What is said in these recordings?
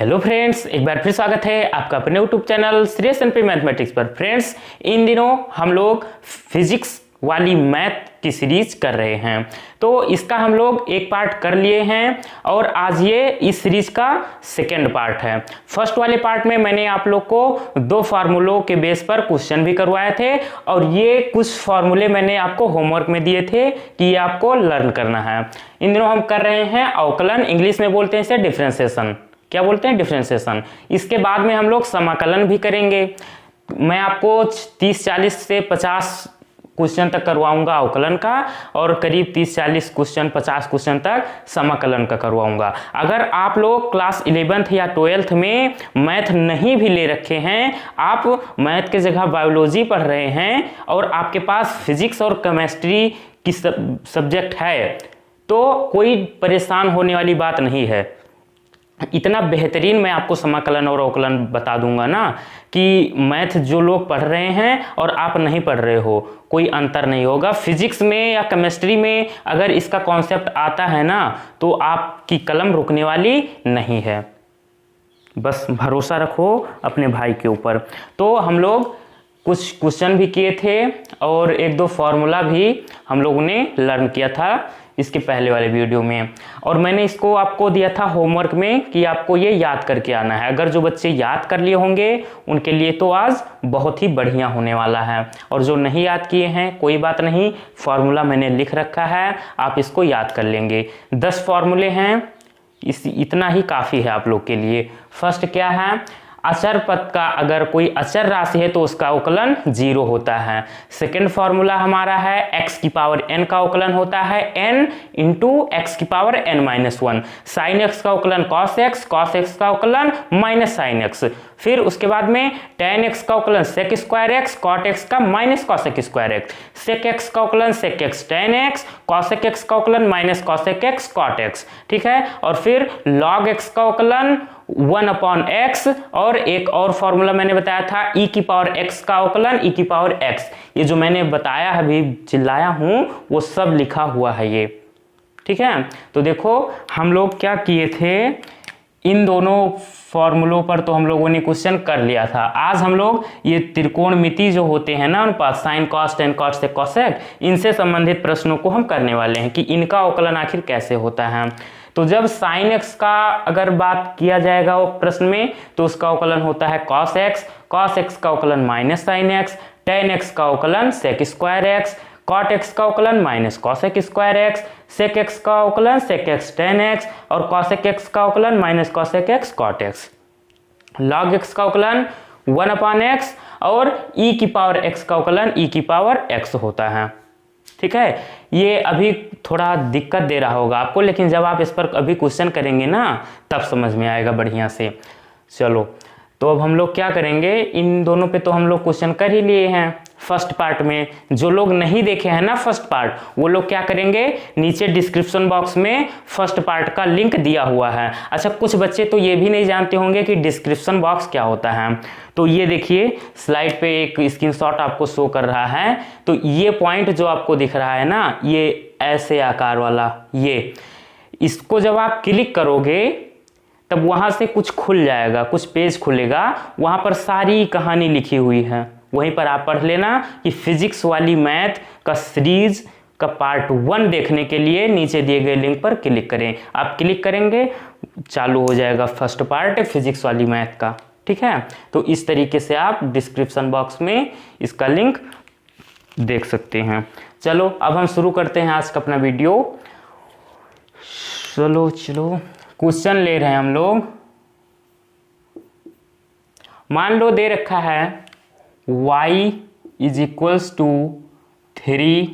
Hello friends, एक बार फिर स्वागत है आपका अपने YouTube channel Shreyas NP mathematics पर। फ्रेंड्स, इन दिनों हम लोग फिजिक्स वाली मैथ की सीरीज कर रहे हैं, तो इसका हम लोग एक पार्ट कर लिए हैं और आज ये इस सीरीज का सेकेंड पार्ट है। फर्स्ट वाले पार्ट में मैंने आप लोग को दो फार्मूलों के बेस पर क्वेश्चन भी करवाए थे और ये कुछ फार्मूले मैंने आपको होमवर्क में दिए थे कि ये आपको लर्न करना है। इन दिनों हम कर रहे हैं अवकलन, इंग्लिश में बोलते हैं इसे डिफरेंशिएशन। क्या बोलते हैं? डिफरेंशिएशन। इसके बाद में हम लोग समाकलन भी करेंगे। मैं आपको 30, 40 से 50 क्वेश्चन तक करवाऊंगा अवकलन का और करीब 30, 40 क्वेश्चन, 50 क्वेश्चन तक समाकलन का करवाऊंगा। अगर आप लोग क्लास 11th या 12th में मैथ नहीं भी ले रखे हैं, आप मैथ के जगह बायोलॉजी पढ़ रहे हैं और आपके पास फिजिक्स और केमिस्ट्री की सब्जेक्ट है, तो कोई परेशान होने वाली बात नहीं है। इतना बेहतरीन मैं आपको समाकलन और अवकलन बता दूंगा ना कि मैथ जो लोग पढ़ रहे हैं और आप नहीं पढ़ रहे हो, कोई अंतर नहीं होगा। फिजिक्स में या केमिस्ट्री में अगर इसका कॉन्सेप्ट आता है ना, तो आपकी कलम रुकने वाली नहीं है। बस भरोसा रखो अपने भाई के ऊपर। तो हम लोग कुछ क्वेश्चन भी किए थे और एक दो फॉर्मूला भी हम लोगों ने लर्न किया था इसके पहले वाले वीडियो में, और मैंने इसको आपको दिया था होमवर्क में कि आपको ये याद करके आना है। अगर जो बच्चे याद कर लिए होंगे उनके लिए तो आज बहुत ही बढ़िया होने वाला है, और जो नहीं याद किए हैं कोई बात नहीं, फॉर्मूला मैंने लिख रखा है, आप इसको याद कर लेंगे। 10 फॉर्मूले हैं, इतना ही काफ़ी है आप लोग के लिए। फर्स्ट क्या है? अचर पद का अगर कोई अचर राशि है तो उसका अवकलन 0 होता है। सेकेंड फॉर्मूला हमारा है x की पावर n का अवकलन होता है n इंटू x की पावर n-1। साइन x का अवकलन cos x, cos x का अवकलन माइनस साइन x। फिर उसके बाद में tan x का अवकलन sec square x, cot x का minus cosec square x, sec x का अवकलन sec x tan x, cosec x का अवकलन minus cosec x cot x। ठीक है, और फिर log x का अवकलन 1/x, और एक और फॉर्मूला मैंने बताया था e की पावर x का अवकलन e की पावर x। ये जो मैंने बताया है, अभी चिल्लाया हूं, वो सब लिखा हुआ है ये। ठीक है, तो देखो हम लोग क्या किए थे, इन दोनों फॉर्मूलों पर तो हम लोगों ने क्वेश्चन कर लिया था। आज हम लोग ये त्रिकोणमिति जो होते हैं ना, उन पास साइन कॉस टेन कॉट से कॉसेक, इनसे संबंधित प्रश्नों को हम करने वाले हैं कि इनका अवकलन आखिर कैसे होता है। तो जब साइन एक्स का अगर बात किया जाएगा वो प्रश्न में, तो उसका अवकलन होता है cos x, cos x का अवकलन minus sine x, tan x का अवकलन sec square x, cot x का अवकलन minus cosec square x, sec x का अवकलन sec x tan x, और cosec x का अवकलन minus cosec x cot x। log x का अवकलन 1/x, और e की पावर x का अवकलन e की पावर x होता है। ठीक है, ये अभी थोड़ा दिक्कत दे रहा होगा आपको, लेकिन जब आप इस पर अभी क्वेश्चन करेंगे ना, तब समझ में आएगा बढ़िया से। चलो, तो अब हम लोग क्या करेंगे, इन दोनों पे तो हम लोग क्वेश्चन कर ही लिए हैं फर्स्ट पार्ट में। जो लोग नहीं देखे हैं ना फर्स्ट पार्ट, वो लोग क्या करेंगे, नीचे डिस्क्रिप्शन बॉक्स में फर्स्ट पार्ट का लिंक दिया हुआ है। अच्छा, कुछ बच्चे तो ये भी नहीं जानते होंगे कि डिस्क्रिप्शन बॉक्स क्या होता है। तो ये देखिए स्लाइड पे एक स्क्रीनशॉट आपको शो कर रहा है। तो ये पॉइंट जो आपको दिख रहा है ना, ये ऐसे आकार वाला, ये इसको जब आप क्लिक करोगे तब वहां से कुछ खुल जाएगा, कुछ पेज खुलेगा, वहां पर सारी कहानी लिखी हुई है। वहीं पर आप पढ़ लेना कि फिजिक्स वाली मैथ का सीरीज का पार्ट 1 देखने के लिए नीचे दिए गए लिंक पर क्लिक करें। आप क्लिक करेंगे, चालू हो जाएगा फर्स्ट पार्ट फिजिक्स वाली मैथ का। ठीक है, तो इस तरीके से आप डिस्क्रिप्शन बॉक्स में इसका लिंक देख सकते हैं। चलो, अब हम शुरू करते हैं आज का अपना वीडियो। चलो क्वेश्चन ले रहे हैं हम लोग। मान लो दे रखा है y = 3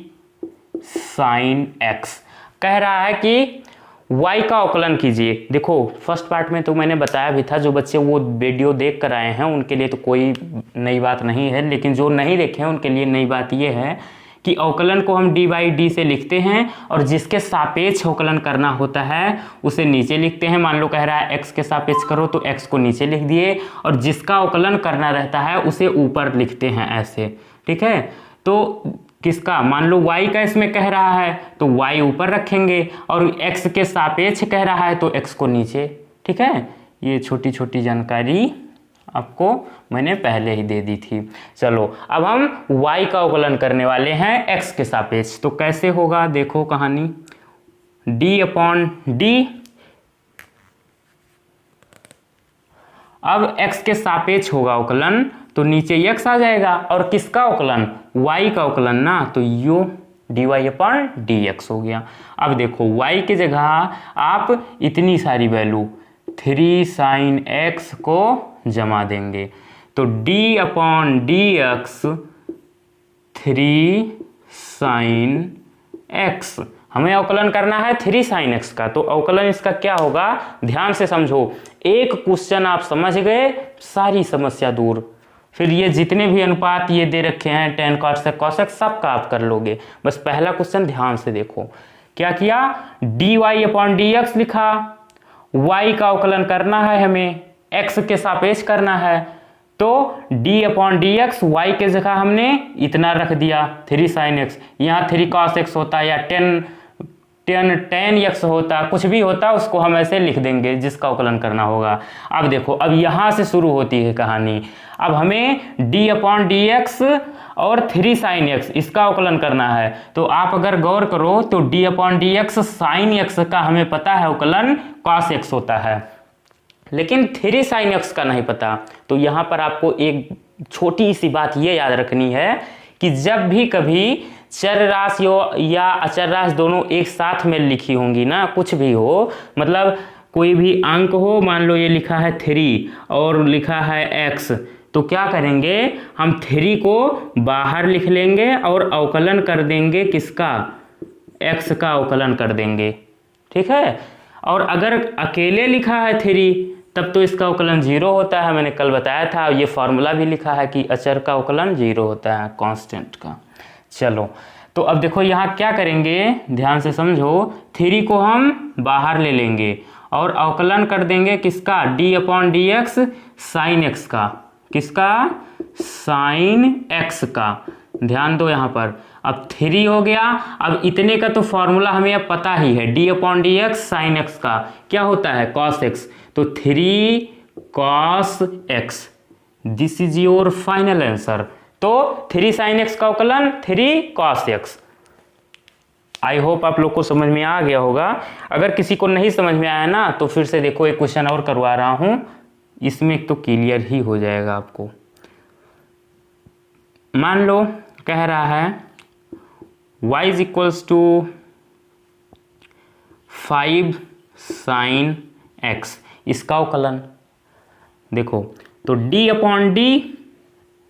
sin x। कह रहा है कि y का अवकलन कीजिए। देखो फर्स्ट पार्ट में तो मैंने बताया भी था, जो बच्चे वो वीडियो देख कर आए हैं उनके लिए तो कोई नई बात नहीं है, लेकिन जो नहीं देखे हैं उनके लिए नई बात ये है कि अवकलन को हम d/d से लिखते हैं, और जिसके सापेक्ष अवकलन करना होता है उसे नीचे लिखते हैं। मान लो कह रहा है x के सापेक्ष करो, तो x को नीचे लिख दिए, और जिसका अवकलन करना रहता है उसे ऊपर लिखते हैं ऐसे। ठीक है, तो किसका, मान लो y का इसमें कह रहा है तो y ऊपर रखेंगे, और x के सापेक्ष कह रहा है तो x को नीचे। ठीक है, ये छोटी छोटी जानकारी आपको मैंने पहले ही दे दी थी। चलो अब हम y का अवकलन करने वाले हैं x के सापेक्ष। तो कैसे होगा देखो कहानी, d/d। अब x के सापेक्ष होगा अवकलन, तो नीचे x आ जाएगा, और किसका अवकलन, y का अवकलन ना, तो यो dy/dx हो गया। अब देखो y की जगह आप इतनी सारी वैल्यू 3 sin x को जमा देंगे, तो d/dx 3 sin x। हमें अवकलन करना है 3 sin x का, तो अवकलन इसका क्या होगा, ध्यान से समझो। एक क्वेश्चन आप समझ गए, सारी समस्या दूर। फिर ये जितने भी अनुपात ये दे रखे हैं tan cot sec cos x सबका आप कर लोगे। बस पहला क्वेश्चन ध्यान से देखो, क्या किया, dy/dx लिखा, y का अवकलन करना है हमें, x के सापेक्ष करना है, तो d/dx y के जगह हमने इतना रख दिया 3 sin x। यहाँ 3 cos x होता या 10 x होता, कुछ भी होता, उसको हम ऐसे लिख देंगे जिसका अवकलन करना होगा। अब देखो, अब यहाँ से शुरू होती है कहानी। अब हमें d/dx और 3 sin x इसका अवकलन करना है। तो आप अगर गौर करो तो d/dx sin x का हमें पता है अवकलन cos x होता है, लेकिन 3 sin x का नहीं पता। तो यहाँ पर आपको एक छोटी सी बात ये याद रखनी है कि जब भी कभी चर राशि या अचर राशि दोनों एक साथ में लिखी होंगी ना, कुछ भी हो, मतलब कोई भी अंक हो, मान लो ये लिखा है 3 और लिखा है x, तो क्या करेंगे, हम 3 को बाहर लिख लेंगे और अवकलन कर देंगे किसका, x का अवकलन कर देंगे, ठीक है। और अगर अकेले लिखा है 3 तब तो इसका अवकलन 0 होता है, मैंने कल बताया था। ये फॉर्मूला भी लिखा है कि अचर का अवकलन 0 होता है, कांस्टेंट का। चलो तो अब देखो यहाँ क्या करेंगे, ध्यान से समझो, 3 को हम बाहर ले लेंगे और अवकलन कर देंगे किसका, d/dx sin x का, किसका, sin x का। ध्यान दो यहाँ पर, अब 3 हो गया। अब इतने का तो फॉर्मूला हमें अब पता ही है, d/dx sin x का क्या होता है, cos x, तो 3 cos x, this is your final answer. तो 3 sin x का अवकलन 3 cos x। आई होप आप लोग को समझ में आ गया होगा। अगर किसी को नहीं समझ में आया ना, तो फिर से देखो एक क्वेश्चन और करवा रहा हूं, इसमें तो क्लियर ही हो जाएगा आपको। मान लो कह रहा है y is equals to 5 sin x, इसका अवकलन देखो, तो d/d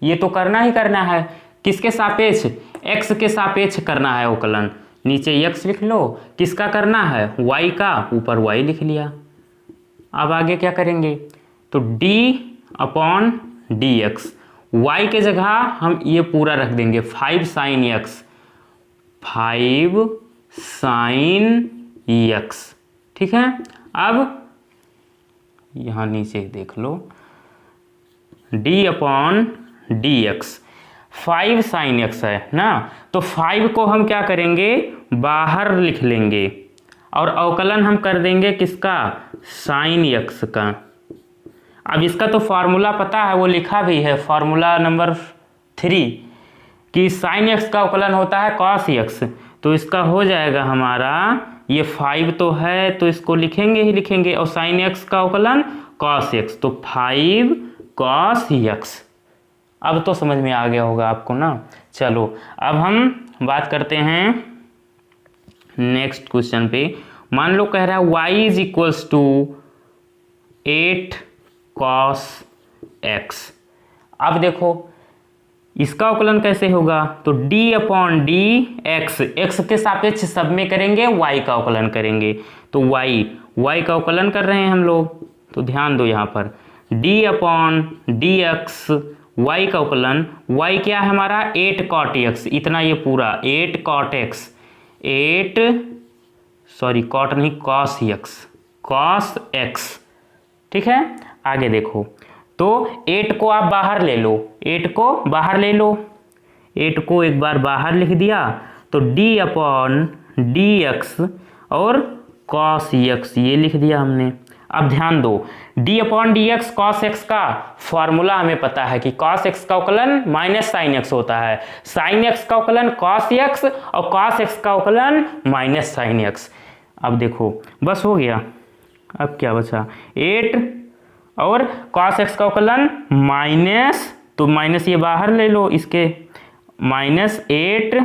ये तो करना ही करना है, किसके सापेक्ष, x के सापेक्ष करना है अवकलन। नीचे x लिख लो, किसका करना है, y का, ऊपर y लिख लिया। अब आगे क्या करेंगे, तो d/dx, y के जगह हम ये पूरा रख देंगे 5 sin x, 5 sin x, ठीक है। अब यहाँ नीचे देख लो, d/dx 5 sin x है ना, तो 5 को हम क्या करेंगे, बाहर लिख लेंगे और अवकलन हम कर देंगे किसका, sin x का। अब इसका तो फॉर्मूला पता है, वो लिखा भी है फॉर्मूला नंबर 3 कि sin x का अवकलन होता है cos x, तो इसका हो जाएगा हमारा, ये 5 तो है तो इसको लिखेंगे ही लिखेंगे, और sin x का अवकलन cos x, तो 5 cos x। अब तो समझ में आ गया होगा आपको ना। चलो अब हम बात करते हैं नेक्स्ट क्वेश्चन पे। मान लो कह रहा है y is equals to 8 cos x। अब देखो इसका अवकलन कैसे होगा, तो d/dx, x के सापेक्ष सब में करेंगे, y का अवकलन करेंगे, तो y का अवकलन कर रहे हैं हम लोग। तो ध्यान दो यहाँ पर, d/dx y का अवकलन, y क्या है हमारा, 8 cot x, इतना ये पूरा 8 cot x, 8 सॉरी cot नहीं cos x, cos x, ठीक है। आगे देखो, तो 8 को आप बाहर ले लो, 8 को बाहर ले लो, 8 को एक बार बाहर लिख दिया, तो d/dx और cos x ये लिख दिया हमने। अब ध्यान दो, D upon d x cos x का फॉर्मूला हमें पता है कि कॉस एक्स का अवकलन माइनस साइन एक्स होता है, साइन एक्स का अवकलन कॉस एक्स और कॉस एक्स का अवकलन माइनस साइन एक्स। अब देखो बस हो गया, अब क्या बचा 8 और कॉस एक्स का अवकलन माइनस, तो माइनस ये बाहर ले लो इसके, -8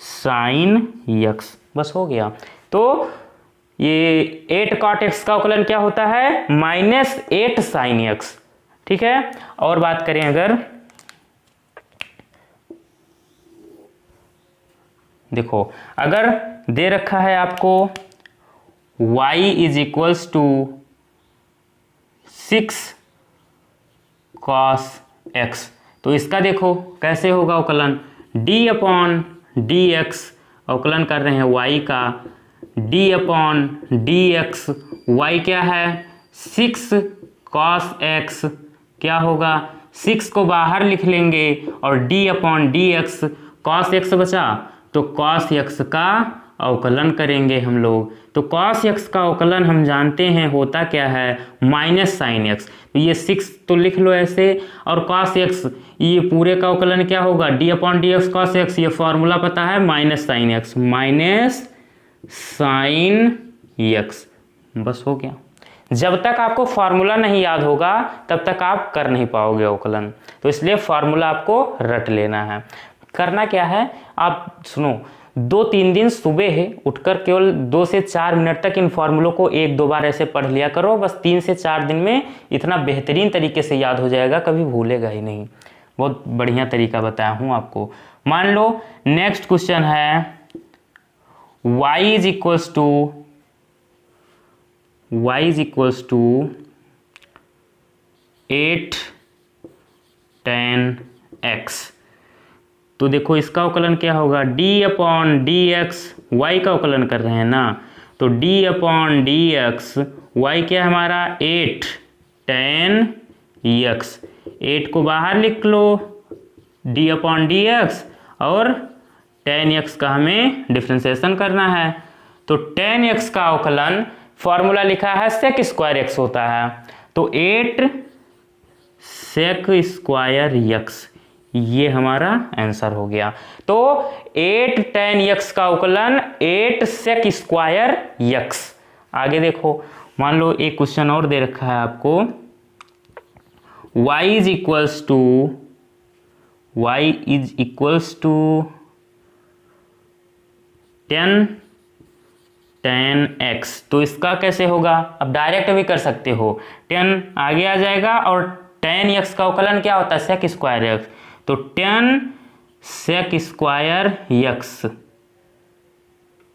साइन एक्स, बस हो गया। तो ये 8 कॉट एक्स का अवकलन क्या होता है, -8 साइन एक्स। ठीक है, और बात करें अगर, देखो अगर दे रखा है आपको y is equals to 6 cos x, तो इसका देखो कैसे होगा अवकलन, d अपॉन डी एक्स, अवकलन कर रहे हैं y का, d upon d x, y क्या है 6 कॉस एक्स, क्या होगा 6 को बाहर लिख लेंगे और d upon d x, cos x बचा तो कॉस एक्स का अवकलन करेंगे हम लोग। तो कॉस एक्स का अवकलन हम जानते हैं होता क्या है, माइनस साइन एक्स, तो ये 6 तो लिख लो ऐसे, और कॉस एक्स ये पूरे का अवकलन क्या होगा, D upon d x cos x, ये फॉर्मूला पता है minus sine x, minus sine x, बस हो गया। जब तक आपको फॉर्मूला नहीं याद होगा तब तक आप कर नहीं पाओगे अवकलन, तो इसलिए फॉर्मूला आपको रट लेना है। करना क्या है, आप सुनो, 2-3 दिन सुबह है उठकर केवल 2 से 4 मिनट तक इन फॉर्मूलों को 1-2 बार ऐसे पढ़ लिया करो, बस 3 से 4 दिन में इतना बेहतरीन तरीके से याद हो जाएगा, कभी भूलेगा ही नहीं। बहुत बढ़िया तरीका बताया हूँ आपको। मान लो नेक्स्ट क्वेश्चन है y is equals to 8 tan x, तो देखो इसका अवकलन क्या होगा, d upon d x, y का अवकलन कर रहे हैं ना, तो d upon d x, y क्या है हमारा 8 tan x, 8 को बाहर लिख लो, d अपॉन डी एक्स और tan x का हमें डिफ्रेंसिएशन करना है, तो tan x का अवकलन फॉर्मूला लिखा है sec स्क्वायर x होता है, तो 8 sec स्क्वायर x, ये हमारा आंसर हो गया। तो 8 tan x का अवकलन 8 sec स्क्वायर x। आगे देखो, मान लो एक क्वेश्चन और दे रखा है आपको, y is equals to 10 tan x, तो इसका कैसे होगा, अब डायरेक्ट भी कर सकते हो, 10 आगे आ जाएगा और tan x का अवकलन क्या होता है sec स्क्वायर x, तो 10 sec स्क्वायर x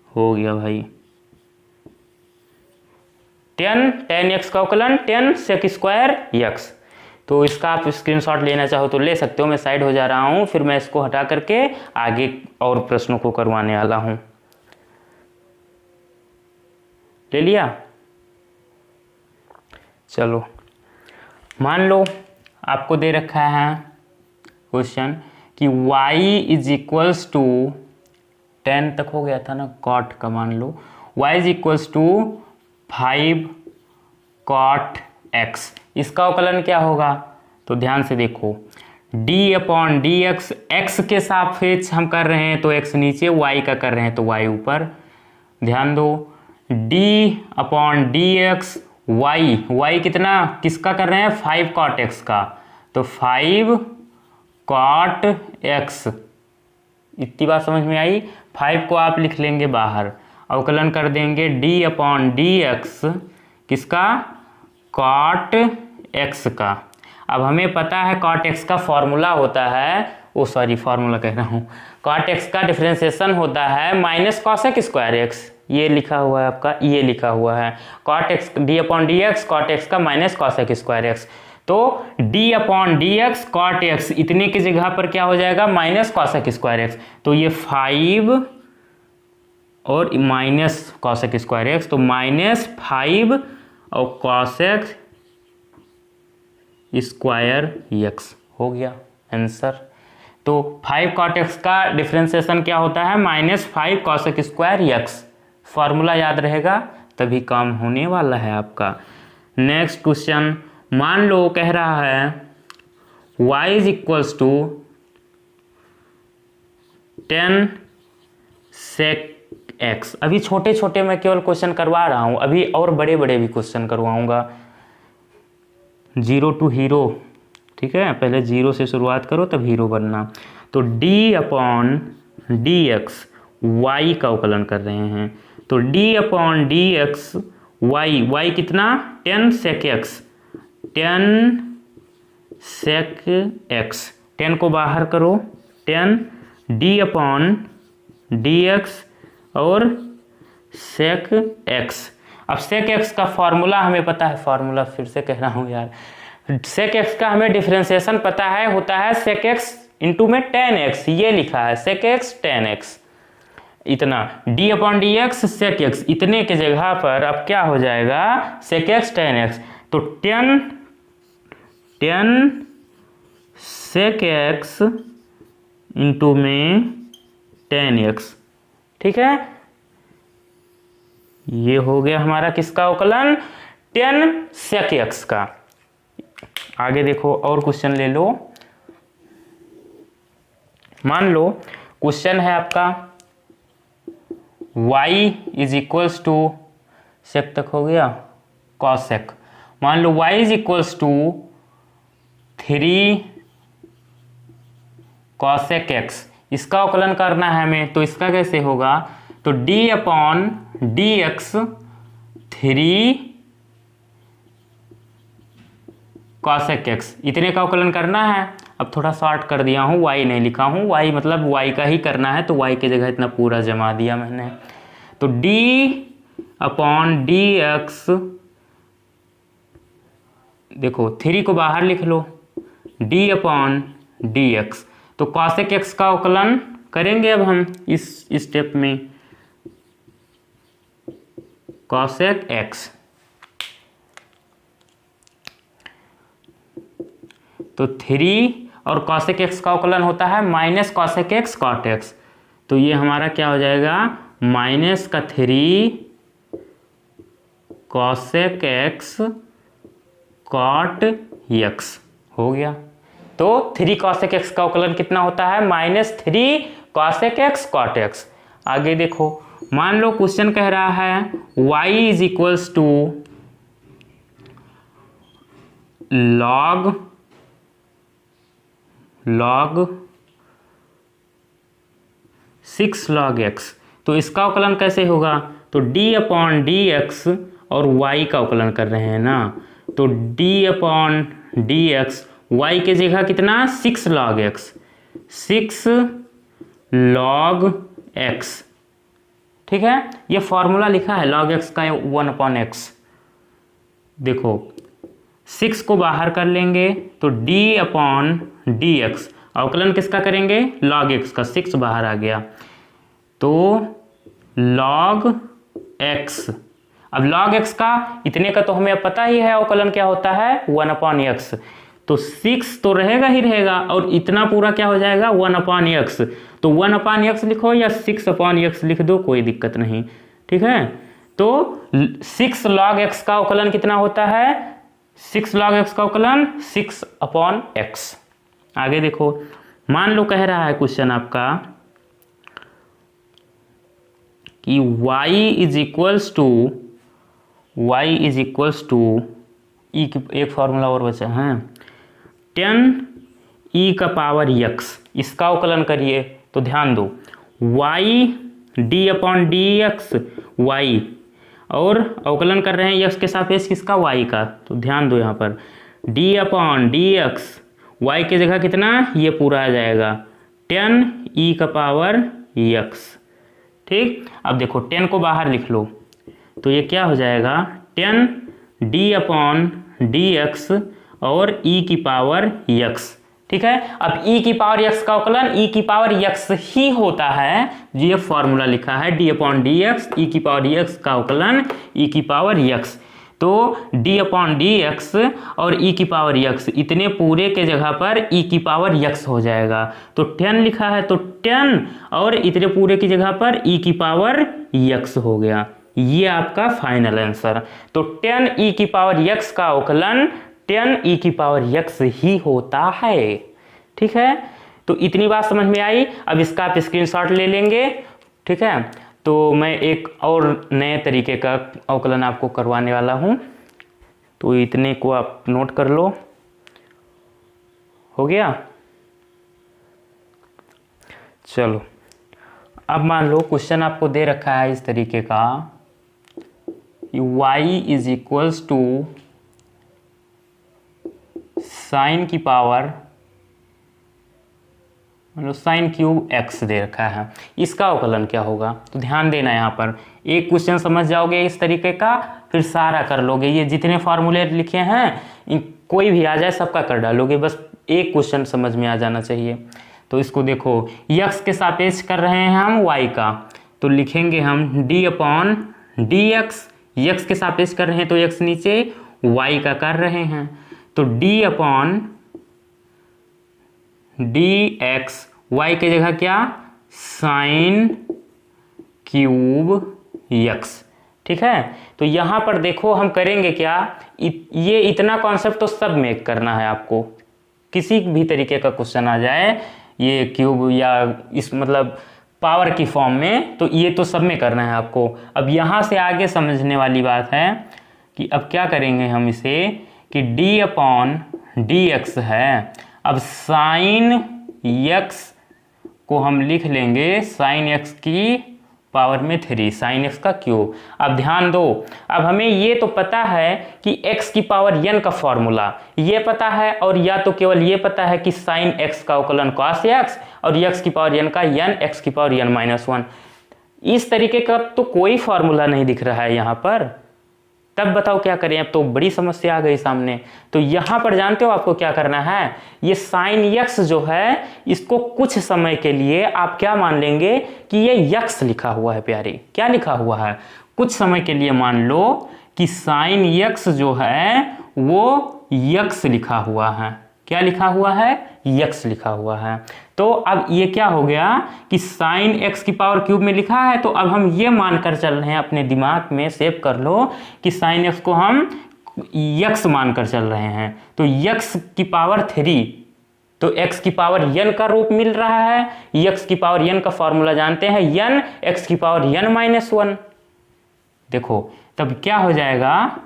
हो गया भाई, 10 tan x का अवकलन 10 sec स्क्वायर x। तो इसका आप स्क्रीनशॉट लेना चाहो तो ले सकते हो, मैं साइड हो जा रहा हूँ, फिर मैं इसको हटा करके आगे और प्रश्नों को करवाने वाला हूँ। ले लिया, चलो मान लो आपको दे रखा है क्वेश्चन कि y इज इक्वल्स टू 10 तक हो गया था ना, कॉट का मान लो, y is equals to 5 cot x, इसका अवकलन क्या होगा, तो ध्यान से देखो, d upon d x, x के सापेक्ष हम कर रहे हैं तो x नीचे, y का कर रहे हैं तो y ऊपर, ध्यान दो, d upon d x, y कितना किसका कर रहे हैं 5 कॉट x का, तो 5 कॉट x, इतनी बात समझ में आई। 5 को आप लिख लेंगे बाहर, अवकलन कर देंगे d अपॉन डी एक्स, किसका कॉट x का। अब हमें पता है कॉट x का फॉर्मूला होता है, फॉर्मूला कह रहा हूँ, कॉट x का डिफरेंशिएशन होता है माइनस कॉसेक स्क्वायर x, ये लिखा हुआ है आपका, ये लिखा हुआ है cot x, d upon d x cot x का माइनस कॉसेक स्क्वायर x, तो d upon d x cot x इतने की जगह पर क्या हो जाएगा माइनस कॉसेक स्क्वायर x, तो ये 5 और माइनस कॉसेक स्क्वायर x, तो -5 और कॉसेक स्क्वायर x हो गया आंसर। तो 5 कॉट x का डिफरेंशिएशन क्या होता है, -5 कॉसेक स्क्वायर x, फॉर्मूला याद रहेगा तभी काम होने वाला है आपका। नेक्स्ट क्वेश्चन, मान लो कह रहा है y is equals to 10 sec x। अभी छोटे छोटे मैं केवल क्वेश्चन करवा रहा हूँ, अभी और बड़े बड़े भी क्वेश्चन करवाऊंगा। 0 to हीरो, ठीक है, पहले 0 से शुरुआत करो तब हीरो बनना। तो d/dx y का अवकलन कर रहे हैं, तो d/dx y कितना 10 sec x, 10 sec x, 10 को बाहर करो, 10 d/dx और sec x। अब sec x का फॉर्मूला हमें पता है, फॉर्मूला फिर से कह रहा हूँ यार, sec x का हमें डिफरेंशिएशन पता है, होता है sec x इंटू में tan x, ये लिखा है sec x tan x। इतना d/dx sec x, इतने के जगह पर अब क्या हो जाएगा sec x tan x, तो 10 sec x इंटू में tan x, ठीक है। ये हो गया हमारा किसका अवकलन, 10 sec x का। आगे देखो और क्वेश्चन ले लो। मान लो क्वेश्चन है आपका y is equals to sec तक हो गया cos sec। मान लो y is equals to 3 cos sec x, इसका अवकलन करना है हमें, तो इसका कैसे होगा, तो d/dx 3 cos sec x, इतने का अवकलन करना है। अब थोड़ा शॉर्ट कर दिया हूँ, y नहीं लिखा हूँ, y मतलब y का ही करना है, तो y की जगह इतना पूरा जमा दिया मैंने। तो d/dx, देखो 3 को बाहर लिख लो, d/dx, तो cos sec x का अवकलन करेंगे अब हम इस स्टेप में, cos sec x, तो 3 और cos sec x का अवकलन होता है minus cos sec x cot x, तो ये हमारा क्या हो जाएगा माइनस का 3 cos sec x cot x हो गया। तो 3 cos sec x का अवकलन कितना होता है, -3 cos sec x cot x। आगे देखो, मान लो क्वेश्चन कह रहा है y is equals to log 6 log x, तो इसका अवकलन कैसे होगा, तो d/dx और y का अवकलन कर रहे हैं ना, तो d/dx y के जगह कितना 6 log x, 6 log x, ठीक है। ये फॉर्मूला लिखा है log x का 1/x। देखो 6 को बाहर कर लेंगे तो d/dx, अवकलन किसका करेंगे log x का, 6 बाहर आ गया तो log x। अब log x का इतने का तो हमें पता ही है अवकलन क्या होता है 1/x, तो 6 तो रहेगा ही रहेगा और इतना पूरा क्या हो जाएगा 1/x, तो 1/x लिखो या 6/x लिख दो, कोई दिक्कत नहीं, ठीक है। तो 6 log x का अवकलन कितना होता है, 6 log x का अवकलन 6/x। आगे देखो, मान लो कह रहा है क्वेश्चन आपका कि y इज इक्वल्स टू ई की एक फॉर्मूला और बचा है 10e⁻x, इसका अवकलन करिए तो ध्यान दो y d/dx y और अवकलन कर रहे हैं x के सापेक्ष किसका y का, तो ध्यान दो यहाँ पर d/dx y की जगह कितना ये पूरा आ जाएगा 10e⁻x, ठीक। अब देखो 10 को बाहर लिख लो तो ये क्या हो जाएगा 10d/dx और e⁻x, ठीक है। अब e⁻x का अवकलन e⁻x ही होता है, ये फॉर्मूला लिखा है d/dx e⁻x का अवकलन e⁻x, तो d/dx और e⁻x इतने पूरे के जगह पर e⁻x हो जाएगा, तो 10 लिखा है तो 10 और इतने पूरे की जगह पर e⁻x हो गया, ये आपका फाइनल आंसर। तो 10e की पावर x का अवकलन 10e की पावर x ही होता है। ठीक है, तो इतनी बात समझ में आई। अब इसका आप स्क्रीनशॉट ले लेंगे। ठीक है, तो मैं एक और नए तरीके का अवकलन आपको करवाने वाला हूं, तो इतने को आप नोट कर लो। हो गया? चलो, अब मान लो क्वेश्चन आपको दे रखा है इस तरीके का, y is equals to sine की पावर मतलब साइन क्यूब x दे रखा है। इसका अवकलन क्या होगा? तो ध्यान देना, यहाँ पर एक क्वेश्चन समझ जाओगे इस तरीके का, फिर सारा कर लोगे। ये जितने फार्मूले लिखे हैं कोई भी आ जाए सबका कर डालोगे, बस एक क्वेश्चन समझ में आ जाना चाहिए। तो इसको देखो, x के सापेक्ष कर रहे हैं हम y का, तो लिखेंगे हम d upon d x. x के सापेक्ष कर रहे हैं तो x नीचे, y का कर रहे हैं तो d upon d x, y की जगह क्या, साइन क्यूब x। ठीक है, तो यहाँ पर देखो हम करेंगे क्या, ये इतना कॉन्सेप्ट तो सब में करना है आपको। किसी भी तरीके का क्वेश्चन आ जाए ये क्यूब या इस मतलब पावर की फॉर्म में, तो ये तो सब में करना है आपको। अब यहाँ से आगे समझने वाली बात है कि अब क्या करेंगे हम इसे, कि d अपॉन डी एक्स है। अब साइन x को हम लिख लेंगे साइन x की पावर में 3, साइन x का क्यूब। अब ध्यान दो, अब हमें ये तो पता है कि x की पावर n का फॉर्मूला ये पता है, और या तो केवल ये पता है कि साइन x का अवकलन cos x और x की पावर n का n x की पावर n माइनस 1। इस तरीके का तो कोई फॉर्मूला नहीं दिख रहा है यहाँ पर, तब बताओ क्या करें। अब तो बड़ी समस्या आ गई सामने। तो यहाँ पर जानते हो आपको क्या करना है, ये साइन x जो है इसको कुछ समय के लिए आप क्या मान लेंगे कि ये x लिखा हुआ है प्यारे। क्या लिखा हुआ है, कुछ समय के लिए मान लो कि साइन x जो है वो x लिखा हुआ है। क्या लिखा हुआ है, x लिखा हुआ है। तो अब ये क्या हो गया कि साइन x की पावर क्यूब में लिखा है, तो अब हम ये मानकर चल रहे हैं, अपने दिमाग में सेव कर लो कि साइन x को हम x मानकर चल रहे हैं। तो x की पावर 3, तो x की पावर n का रूप मिल रहा है। x की पावर n का फॉर्मूला जानते हैं, n x की पावर n माइनस 1। देखो तब क्या हो जाएगा,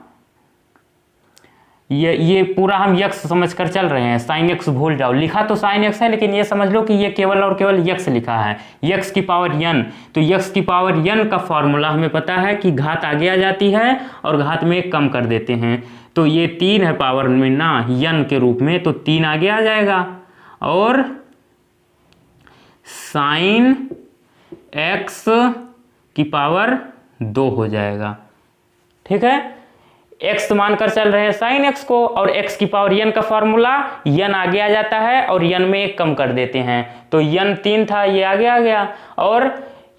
ये पूरा हम x समझ कर चल रहे हैं, साइन x भूल जाओ, लिखा तो साइन x है लेकिन ये समझ लो कि ये केवल और केवल x लिखा है, x की पावर n। तो x की पावर n का फॉर्मूला हमें पता है कि घात आगे आ जाती है और घात में एक कम कर देते हैं। तो ये 3 है पावर में ना n के रूप में, तो 3 आगे आ जाएगा और साइन x की पावर 2 हो जाएगा। ठीक है, x मानकर चल रहे हैं साइन x को, और x की पावर n का फॉर्मूला n आगे आ जाता है और n में एक कम कर देते हैं। तो n 3 था, ये आगे आ गया, और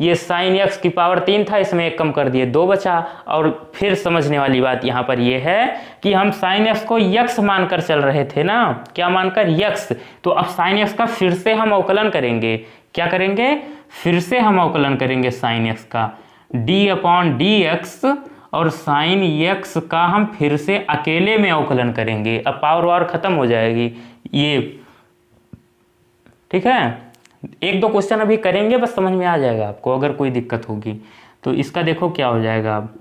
ये साइन x की पावर 3 था, इसमें एक कम कर दिए, 2 बचा। और फिर समझने वाली बात यहाँ पर ये है कि हम साइन x को x मानकर चल रहे थे ना, क्या मानकर, x। तो अब साइन x का फिर से हम अवकलन करेंगे। क्या करेंगे, फिर से हम अवकलन करेंगे साइन x का, d अपॉन डी एक्स, और साइन x का हम फिर से अकेले में अवकलन करेंगे। अब पावर वावर खत्म हो जाएगी ये। ठीक है, 1-2 क्वेश्चन अभी करेंगे, बस समझ में आ जाएगा आपको। अगर कोई दिक्कत होगी तो इसका देखो क्या हो जाएगा। अब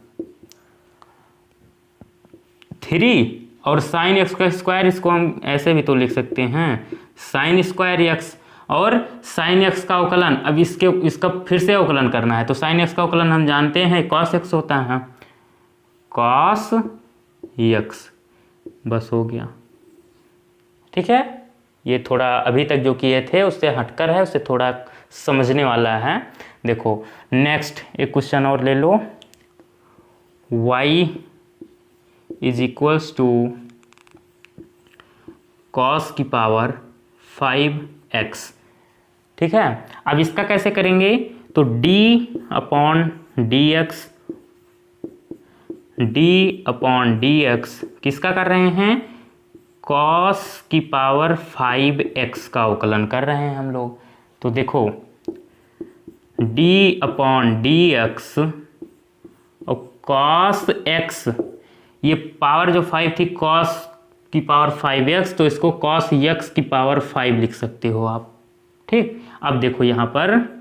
3 और साइन x का स्क्वायर, इसको हम ऐसे भी तो लिख सकते हैं, साइन स्क्वायर x, और साइन x का अवकलन। अब इसका फिर से अवकलन करना है, तो साइन x का अवकलन हम जानते हैं cos x होता है, cos x, बस हो गया। ठीक है, ये थोड़ा अभी तक जो किए थे उससे हटकर है, उससे थोड़ा समझने वाला है। देखो नेक्स्ट एक क्वेश्चन और ले लो, y is equals to cos की पावर 5x। ठीक है, अब इसका कैसे करेंगे, तो d upon d x, d upon d x किसका कर रहे हैं, cos की पावर 5x का अवकलन कर रहे हैं हम लोग। तो देखो d अपॉन डी एक्स और कॉस एक्स, ये पावर जो 5 थी कॉस की पावर 5x, तो इसको कॉस x की पावर 5 लिख सकते हो आप। ठीक, अब देखो यहाँ पर,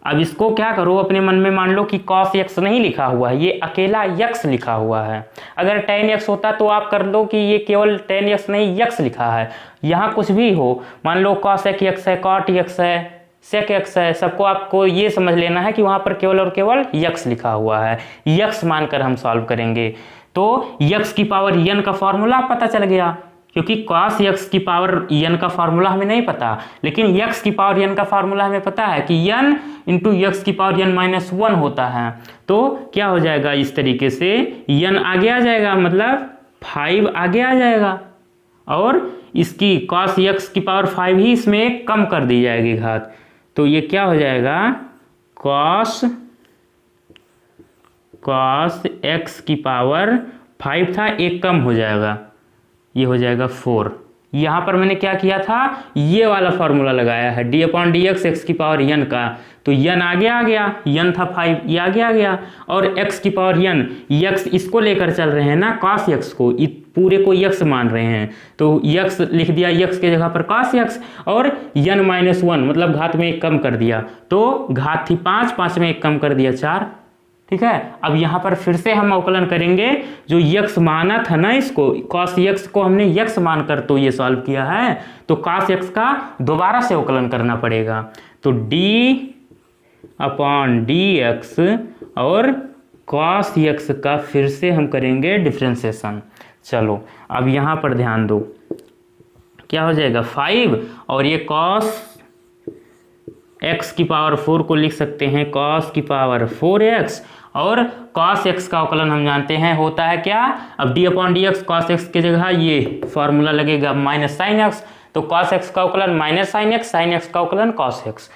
अब इसको क्या करो अपने मन में, मान लो कि cos x नहीं लिखा हुआ है, ये अकेला x लिखा हुआ है। अगर tan x होता तो आप कर लो कि ये केवल tan x नहीं x लिखा है। यहाँ कुछ भी हो, मान लो cos x है, cot x है, sec x है, सबको आपको ये समझ लेना है कि वहाँ पर केवल और केवल x लिखा हुआ है। x मानकर हम सॉल्व करेंगे तो x की पावर n का फॉर्मूला पता चल गया, क्योंकि cos x की पावर n का फार्मूला हमें नहीं पता, लेकिन x की पावर n का फार्मूला हमें पता है कि n इंटू x की पावर n माइनस 1 होता है। तो क्या हो जाएगा, इस तरीके से n आगे आ जाएगा, मतलब 5 आगे आ जाएगा, और इसकी cos x की पावर 5 ही इसमें कम कर दी जाएगी घात। तो ये क्या हो जाएगा, cos x की पावर 5 था, एक कम हो जाएगा, ये हो जाएगा 4। यहाँ पर मैंने क्या किया था, ये वाला फॉर्मूला लगाया है d/dx x की पावर n का, तो n आगे आ गया, n था 5, ये आगे आ गया, और x की पावर n, x इसको लेकर चल रहे हैं ना, cos x को, पूरे को x मान रहे हैं, तो x लिख दिया, x के जगह पर cos x, और n माइनस 1 मतलब घात में एक कम कर दिया, तो घात थी 5, 5 में एक कम कर दिया 4। ठीक है, अब यहाँ पर फिर से हम अवकलन करेंगे, जो x माना था ना, इसको cos x को हमने x मानकर तो ये सॉल्व किया है, तो cos x का दोबारा से अवकलन करना पड़ेगा, तो d/dx और cos x का फिर से हम करेंगे डिफ्रेंसिएशन। चलो अब यहाँ पर ध्यान दो, क्या हो जाएगा 5, और ये cos x की पावर 4 को लिख सकते हैं cos की पावर 4x, और cos x का अवकलन हम जानते हैं होता है क्या, अब d/dx cos x की जगह ये फॉर्मूला लगेगा माइनस साइन x, तो cos x का अवकलन माइनस साइन x का अवकलन cos x,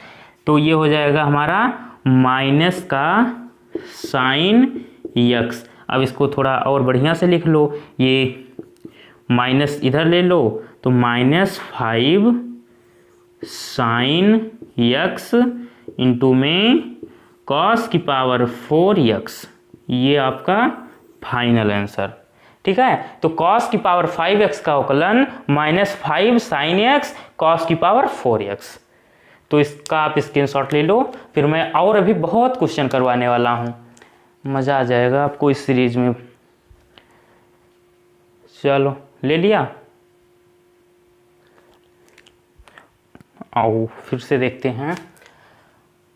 तो ये हो जाएगा हमारा माइनस का साइन x। अब इसको थोड़ा और बढ़िया से लिख लो, ये माइनस इधर ले लो, तो -5 साइन x इंटू में cos की पावर 4x, ये आपका फाइनल आंसर। ठीक है, तो cos की पावर 5x का अवकलन -5 साइन x cos की पावर 4x। तो इसका आप स्क्रीनशॉट ले लो, फिर मैं और अभी बहुत क्वेश्चन करवाने वाला हूँ, मज़ा आ जाएगा आपको इस सीरीज में। चलो ले लिया, आओ फिर से देखते हैं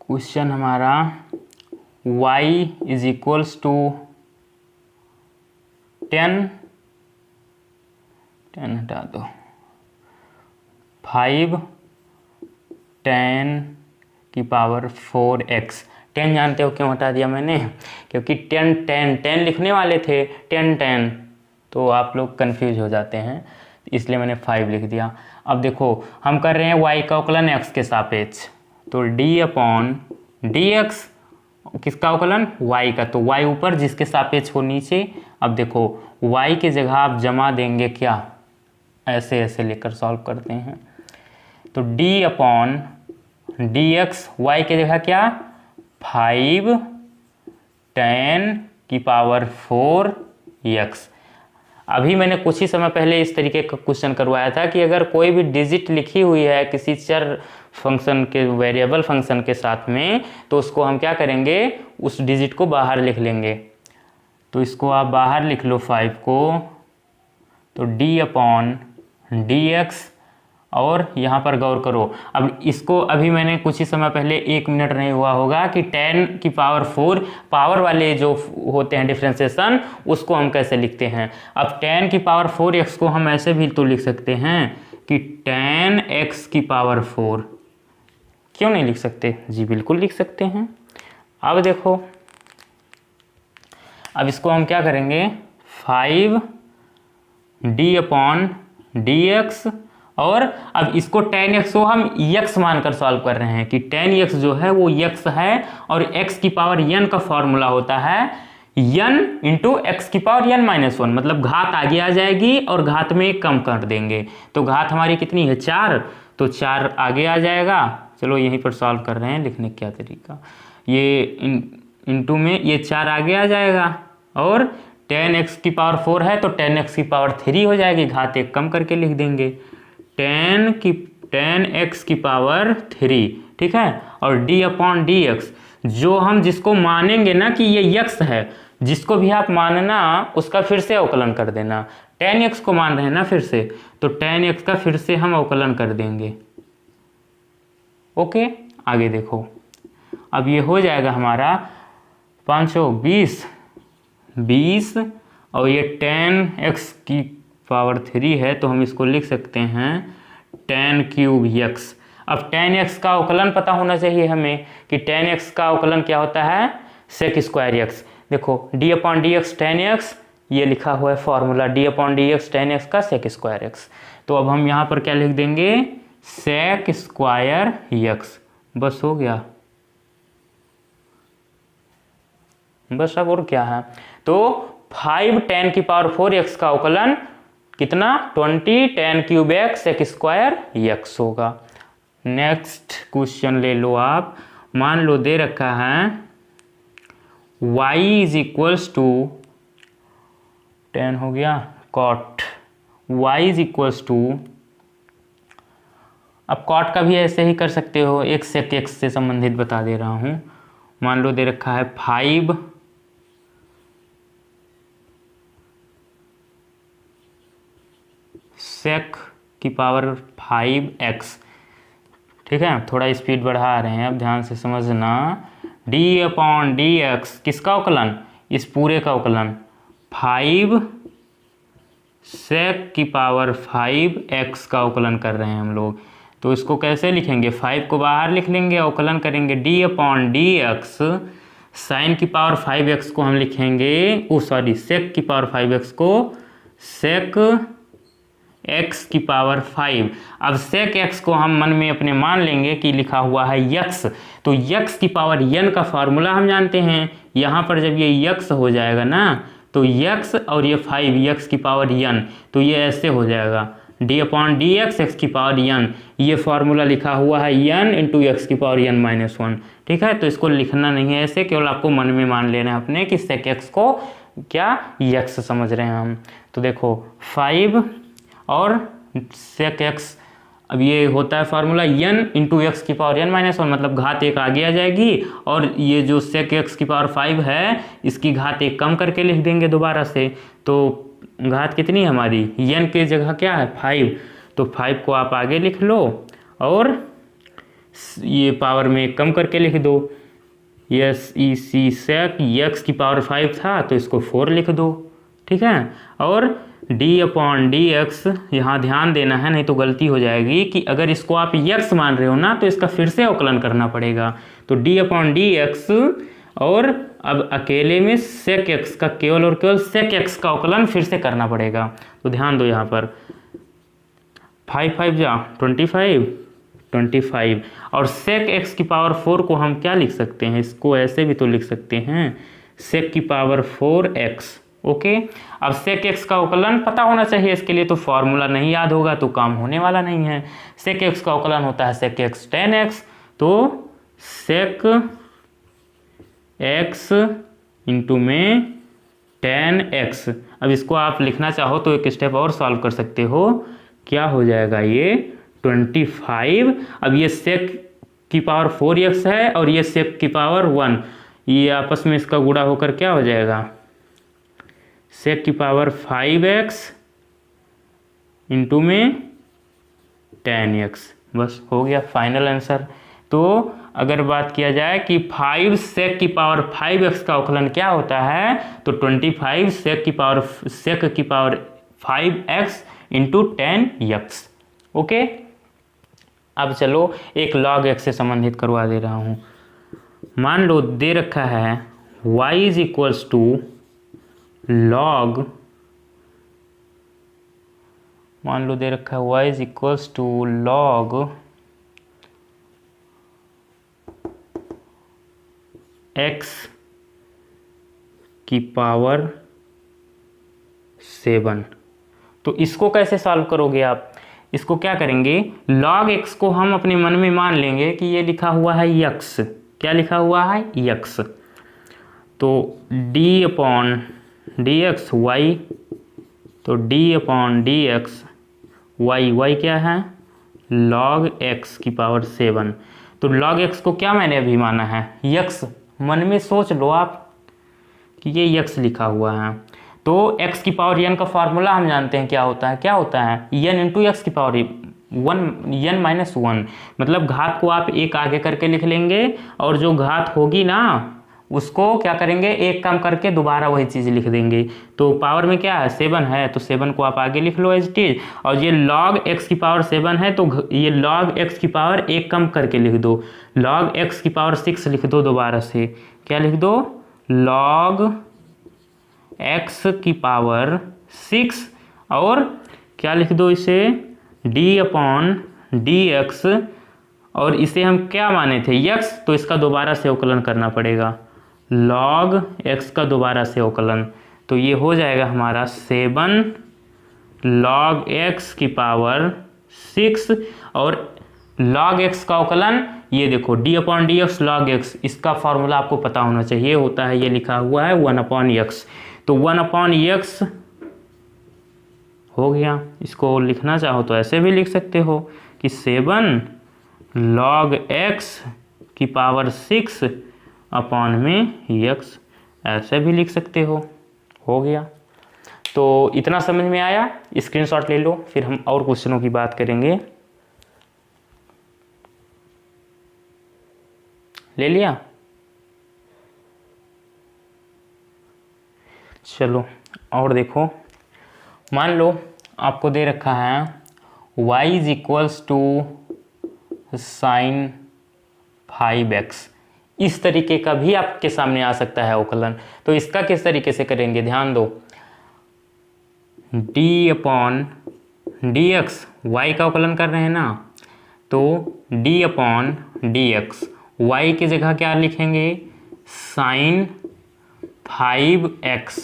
क्वेश्चन हमारा, y इज इक्वल्स टू 10 हटा दो, 5 10 की पावर 4x। 10 जानते हो क्यों हटा दिया मैंने, क्योंकि 10 लिखने वाले थे, 10 तो आप लोग कंफ्यूज हो जाते हैं, इसलिए मैंने 5 लिख दिया। अब देखो हम कर रहे हैं y का अवकलन x के सापेक्ष, तो d/dx किसका अवकलन, y का, तो y ऊपर जिसके सापेक्ष हो नीचे। अब देखो y के जगह आप जमा देंगे क्या, ऐसे ऐसे लेकर सॉल्व करते हैं, तो d/dx y के जगह क्या, 5 10 की पावर 4x। अभी मैंने कुछ ही समय पहले इस तरीके का क्वेश्चन करवाया था कि अगर कोई भी डिजिट लिखी हुई है किसी चर फंक्शन के, वेरिएबल फंक्शन के साथ में, तो उसको हम क्या करेंगे, उस डिजिट को बाहर लिख लेंगे। तो इसको आप बाहर लिख लो 5 को, तो d/dx, और यहाँ पर गौर करो, अब इसको अभी मैंने कुछ ही समय पहले 1 मिनट नहीं हुआ होगा कि 10 की पावर 4 पावर वाले जो होते हैं डिफ्रेंसिएशन, उसको हम कैसे लिखते हैं। अब 10 की पावर 4x को हम ऐसे भी तो लिख सकते हैं कि 10x की पावर 4, क्यों नहीं लिख सकते, जी बिल्कुल लिख सकते हैं। अब देखो, अब इसको हम क्या करेंगे, 5 d/dx, और अब इसको 10x को हम x मानकर सॉल्व कर रहे हैं कि 10x जो है वो x है, और x की पावर n का फॉर्मूला होता है n इंटू x की पावर n माइनस 1, मतलब घात आगे आ जाएगी और घात में कम कर देंगे, तो घात हमारी कितनी है 4, तो 4 आगे आ जाएगा। चलो यहीं पर सॉल्व कर रहे हैं, लिखने क्या तरीका, ये इंटू में ये 4 आगे आ जाएगा, और 10x की पावर 4 है तो 10x की पावर 3 हो जाएगी, घात 1 कम करके लिख देंगे 10x की पावर 3, ठीक है। और d/dx जो हम जिसको मानेंगे ना कि ये x है, जिसको भी आप मानना उसका फिर से अवकलन कर देना। 10x को मान रहे हैं ना फिर से, तो 10x का फिर से हम अवकलन कर देंगे। ओके, आगे देखो, अब ये हो जाएगा हमारा 520 20, और ये 10x की पावर 3 है तो हम इसको लिख सकते हैं 10³ x। अब 10x का अवकलन पता होना चाहिए हमें कि 10x का अवकलन क्या होता है, sec² x। देखो d/dx 10x, ये लिखा हुआ है फॉर्मूला d/dx 10x का sec² x। तो अब हम यहाँ पर क्या लिख देंगे, sec² x। बस हो गया, बस अब और क्या है। तो 5 10⁴ x का अवकलन कितना, 20 10³ x sec² x होगा। नेक्स्ट क्वेश्चन ले लो आप, मान लो दे रखा है y = 10 हो गया cot y = अब cot का भी ऐसे ही कर सकते हो, एक sec x से संबंधित बता दे रहा हूँ। मान लो दे रखा है 5 sec⁵x, ठीक है। थोड़ा स्पीड बढ़ा रहे हैं, अब ध्यान से समझना। d/dx किसका अवकलन, इस पूरे का अवकलन 5 sec⁵x का अवकलन कर रहे हैं हम लोग। तो इसको कैसे लिखेंगे, 5 को बाहर लिख लेंगे, अवकलन करेंगे d/dx sin⁵x को हम लिखेंगे, sec⁵x को sec⁵x। अब sec⁵x को हम मन में अपने मान लेंगे कि लिखा हुआ है x, तो x की पावर n का फार्मूला हम जानते हैं। यहाँ पर जब ये x हो जाएगा ना, तो x और ये 5 x की पावर n, तो ये ऐसे हो जाएगा d/dx x की पावर n। ये फार्मूला लिखा हुआ है n × x की पावर n-1, ठीक है। तो इसको लिखना नहीं है ऐसे, केवल आपको मन में मान लेना है अपने कि sec⁵x को क्या x समझ रहे हैं हम। तो देखो 5 और sec⁵x, अब ये होता है फार्मूला n × x की पावर n-1, मतलब घात 1 आगे आ जाएगी, और ये जो sec⁵x की पावर 5 है इसकी घात 1 कम करके लिख देंगे दोबारा से। तो घात कितनी है हमारी, n की जगह क्या है 5, तो 5 को आप आगे लिख लो और ये पावर में कम करके लिख दो। sec⁵x की पावर 5 था तो इसको 4 लिख दो, ठीक है। और d/dx यहाँ ध्यान देना है, नहीं तो गलती हो जाएगी कि अगर इसको आप x मान रहे हो ना तो इसका फिर से अवकलन करना पड़ेगा। तो d/dx और अब अकेले में sec⁵x का केवल और केवल sec⁵x का अवकलन फिर से करना पड़ेगा। तो ध्यान दो यहाँ पर 5 5 जा 25 और sec⁵x की पावर 4 को हम क्या लिख सकते हैं, इसको ऐसे भी तो लिख सकते हैं sec⁴x। ओके, अब sec⁵x का अवकलन पता होना चाहिए इसके लिए, तो फॉर्मूला नहीं याद होगा तो काम होने वाला नहीं है। sec⁵x का अवकलन होता है sec⁵x 10x, तो sec⁵x इंटू में 10x। अब इसको आप लिखना चाहो तो एक स्टेप और सॉल्व कर सकते हो, क्या हो जाएगा ये 25। अब ये sec⁴x है और ये sec⁴1, ये आपस में इसका गुणा होकर क्या हो जाएगा sec⁵x इंटू में 10x। बस हो गया फाइनल आंसर। तो अगर बात किया जाए कि 5 sec⁵x का अवकलन क्या होता है, तो 25 sec⁵5x इंटू 10x। ओके, अब चलो एक log x से संबंधित करवा दे रहा हूँ। मान लो दे रखा है y = log, मान लो दे रखा है y = log x की पावर 7। तो इसको कैसे सॉल्व करोगे आप, इसको क्या करेंगे, log x को हम अपने मन में मान लेंगे कि ये लिखा हुआ है x। क्या लिखा हुआ है x। तो d upon d x y, तो d upon d x y, y क्या है log x की पावर 7। तो log x को क्या मैंने अभी माना है x, मन में सोच लो आप कि ये x लिखा हुआ है। तो x की पावर n का फॉर्मूला हम जानते हैं क्या होता है, क्या होता है n इंटू एक्स की पावर 1 n माइनस 1, मतलब घात को आप एक आगे करके लिख लेंगे और जो घात होगी ना उसको क्या करेंगे एक कम करके दोबारा वही चीज़ लिख देंगे। तो पावर में क्या है 7 है, तो 7 को आप आगे लिख लो एज इट इज, और ये log x की पावर 7 है तो ये log x की पावर एक कम करके लिख दो, log x की पावर 6 लिख दो, दोबारा से क्या लिख दो log x की पावर 6, और क्या लिख दो इसे d अपॉन डी एक्स, और इसे हम क्या माने थे x, तो इसका दोबारा से अवकलन करना पड़ेगा log x का दोबारा से अवकलन, तो ये हो जाएगा हमारा 7 log x की पावर 6, और log x का अवकलन ये देखो d upon d x log x, इसका फॉर्मूला आपको पता होना चाहिए, होता है ये लिखा हुआ है 1 अपॉन x, तो 1 अपॉन x हो गया। इसको लिखना चाहो तो ऐसे भी लिख सकते हो कि 7 log x की पावर 6 अपॉन में x, ऐसे भी लिख सकते हो गया। तो इतना समझ में आया, स्क्रीनशॉट ले लो, फिर हम और क्वेश्चनों की बात करेंगे। ले लिया, चलो और देखो, मान लो आपको दे रखा है y is equals to sine 5x, इस तरीके का भी आपके सामने आ सकता है अवकलन। तो इसका किस तरीके से करेंगे ध्यान दो, d upon d x, y का अवकलन कर रहे हैं ना, तो d upon d x, y की जगह क्या लिखेंगे साइन 5x।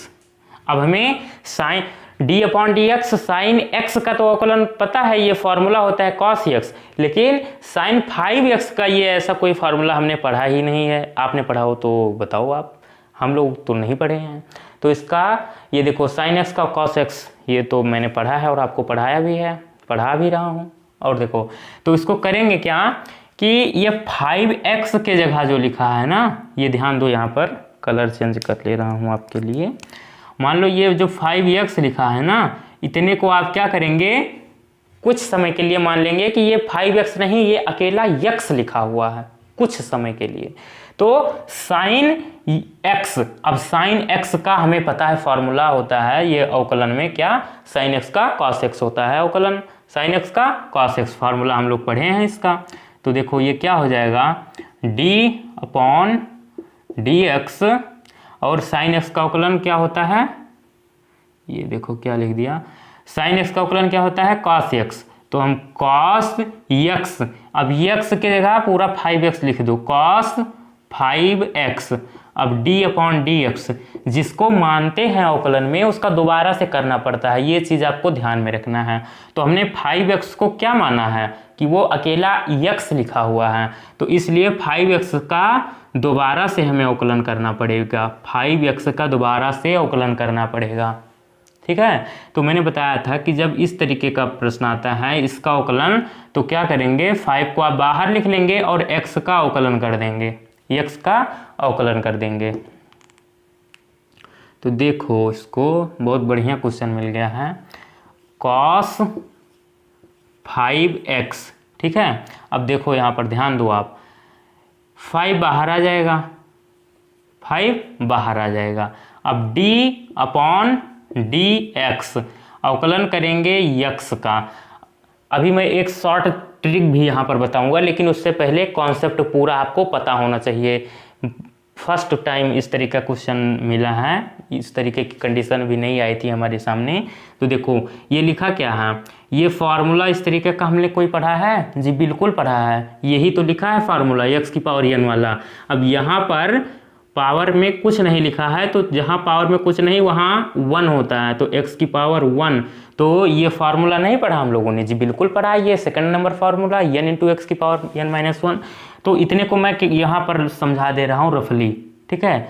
अब हमें sine d upon d x sine x का तो अवकलन पता है, ये फॉर्मूला होता है cos x, लेकिन साइन 5x का ये ऐसा कोई फार्मूला हमने पढ़ा ही नहीं है। आपने पढ़ा हो तो बताओ आप, हम लोग तो नहीं पढ़े हैं। तो इसका ये देखो साइन x का cos x, ये तो मैंने पढ़ा है और आपको पढ़ाया भी है, पढ़ा भी रहा हूँ। और देखो तो इसको करेंगे क्या कि ये 5x के जगह जो लिखा है ना, ये ध्यान दो, यहाँ पर कलर चेंज कर ले रहा हूँ आपके लिए। मान लो ये जो 5x लिखा है ना, इतने को आप क्या करेंगे कुछ समय के लिए मान लेंगे कि ये 5x नहीं, ये अकेला x लिखा हुआ है कुछ समय के लिए। तो साइन x, अब साइन x का हमें पता है फॉर्मूला होता है ये अवकलन में, क्या साइन x का cos x होता है अवकलन, साइन x का cos x फार्मूला हम लोग पढ़े हैं इसका। तो देखो ये क्या हो जाएगा d अपॉन डी एक्स, और साइन एक्स का अवकलन क्या होता है, ये देखो क्या लिख दिया, साइन एक्स का अवकलन क्या होता है cos x, तो हम cos x, अब x के जगह पूरा 5x लिख दो, cos 5x, अब d अपॉन डी एक्स, जिसको मानते हैं अवकलन में उसका दोबारा से करना पड़ता है, ये चीज़ आपको ध्यान में रखना है। तो हमने 5x को क्या माना है कि वो अकेला x लिखा हुआ है, तो इसलिए 5x का दोबारा से हमें अवकलन करना पड़ेगा, 5x का दोबारा से अवकलन करना पड़ेगा। ठीक है, तो मैंने बताया था कि जब इस तरीके का प्रश्न आता है इसका अवकलन, तो क्या करेंगे 5 को आप बाहर लिख लेंगे और x का अवकलन कर देंगे, x का अवकलन कर देंगे। तो देखो इसको बहुत बढ़िया क्वेश्चन मिल गया है, cos 5x। ठीक है, अब देखो यहाँ पर ध्यान दो आप, 5 बाहर आ जाएगा, 5 बाहर आ जाएगा, अब d अपॉन डी एक्स अवकलन करेंगे x का। अभी मैं एक शॉर्ट ट्रिक भी यहाँ पर बताऊंगा, लेकिन उससे पहले कॉन्सेप्ट पूरा आपको पता होना चाहिए। फर्स्ट टाइम इस तरीके का क्वेश्चन मिला है, इस तरीके की कंडीशन भी नहीं आई थी हमारे सामने। तो देखो ये लिखा क्या है, ये फार्मूला इस तरीके का हमने कोई पढ़ा है जी, बिल्कुल पढ़ा है, यही तो लिखा है फार्मूला x की पावर n वाला। अब यहाँ पर पावर में कुछ नहीं लिखा है, तो जहाँ पावर में कुछ नहीं वहाँ 1 होता है, तो x की पावर 1, तो ये फार्मूला नहीं पढ़ा हम लोगों ने जी, बिल्कुल पढ़ा है, ये second number formula n into x की पावर n-1। तो इतने को मैं यहाँ पर समझा दे रहा हूँ रफली। ठीक है,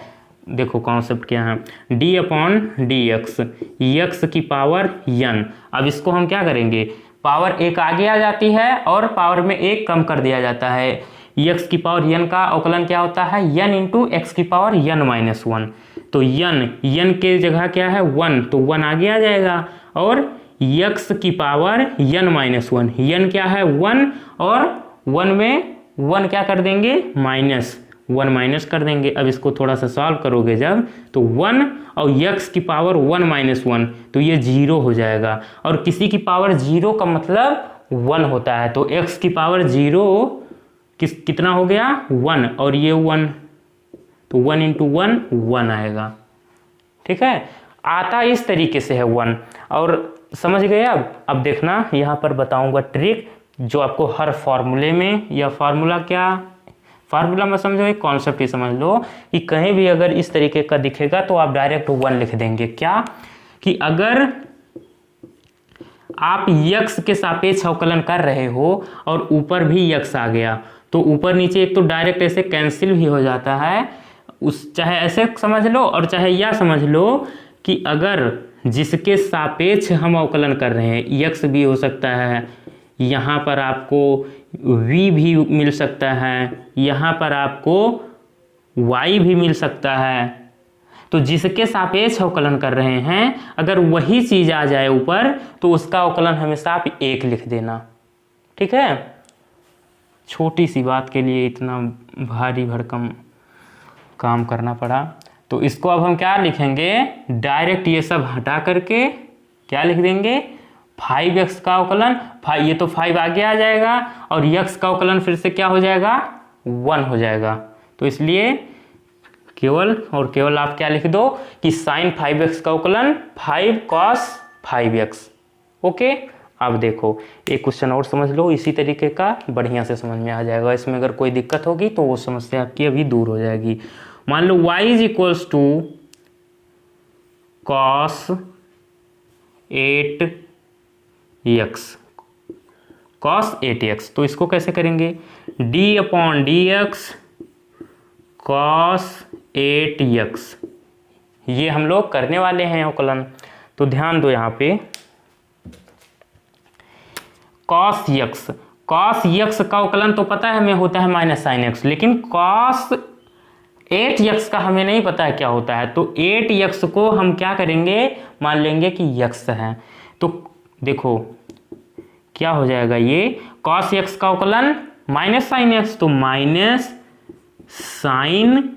देखो कॉन्सेप्ट क्या है, D upon d x, x की पावर यन। अब इसको हम क्या करेंगे, पावर एक आगे आ जाती है और पावर में एक कम कर दिया जाता है। यक्स की पावर यन का अवकलन क्या होता है, यन इंटू एक्स की पावर यन माइनस वन। तो यन के जगह क्या है वन, तो वन आगे आ जाएगा, और यक्स की पावर यन माइनस वन, यन क्या है वन, और वन में वन क्या कर देंगे माइनस वन, माइनस कर देंगे। अब इसको थोड़ा सा सॉल्व करोगे जब, तो वन और यक्स की पावर वन माइनस वन, तो ये जीरो हो जाएगा। और किसी की पावर जीरो का मतलब वन होता है, तो एक्स की पावर जीरो कितना हो गया वन, और ये वन, तो वन इंटू वन वन आएगा। ठीक है, आता इस तरीके से है वन। और समझ गए अब देखना यहाँ पर बताऊंगा ट्रिक जो आपको हर फॉर्मूले में, या फार्मूला क्या, फार्मूला में समझो, एक कॉन्सेप्ट ही समझ लो कि कहीं भी अगर इस तरीके का दिखेगा तो आप डायरेक्ट वन लिख देंगे। क्या कि अगर आप यक्स के सापेक्ष अवकलन कर रहे हो और ऊपर भी यक्स आ गया, तो ऊपर नीचे एक तो डायरेक्ट ऐसे कैंसिल भी हो जाता है, उस चाहे ऐसे समझ लो और चाहे यह समझ लो कि अगर जिसके सापेक्ष हम अवकलन कर रहे हैं, यक्स भी हो सकता है, यहाँ पर आपको v भी मिल सकता है, यहाँ पर आपको y भी मिल सकता है, तो जिसके सापेक्ष अवकलन कर रहे हैं अगर वही चीज़ आ जाए ऊपर, तो उसका अवकलन हमेशा आप एक लिख देना। ठीक है, छोटी सी बात के लिए इतना भारी भरकम काम करना पड़ा। तो इसको अब हम क्या लिखेंगे, डायरेक्ट ये सब हटा करके क्या लिख देंगे, 5x का अवकलन, ये तो 5 आगे आ जाएगा, और x का अवकलन फिर से क्या हो जाएगा 1 हो जाएगा। तो इसलिए केवल और केवल आप क्या लिख दो कि साइन 5x का अवकलन 5 cos 5x। ओके, अब देखो एक क्वेश्चन और समझ लो इसी तरीके का, बढ़िया से समझ में आ जाएगा। इसमें अगर कोई दिक्कत होगी तो वो समस्या आपकी अभी दूर हो जाएगी। मान लो y is equals to cos 8x, cos 8x, तो इसको कैसे करेंगे, d upon d x cos 8x, ये हम लोग करने वाले हैं अवकलन। तो ध्यान दो यहाँ पे, cos x का अवकलन तो पता है हमें होता है माइनस साइन x, लेकिन cos 8x का हमें नहीं पता है क्या होता है। तो 8x को हम क्या करेंगे, मान लेंगे कि x है, तो देखो क्या हो जाएगा, ये cos x का अवकलन माइनस साइन x, तो minus sine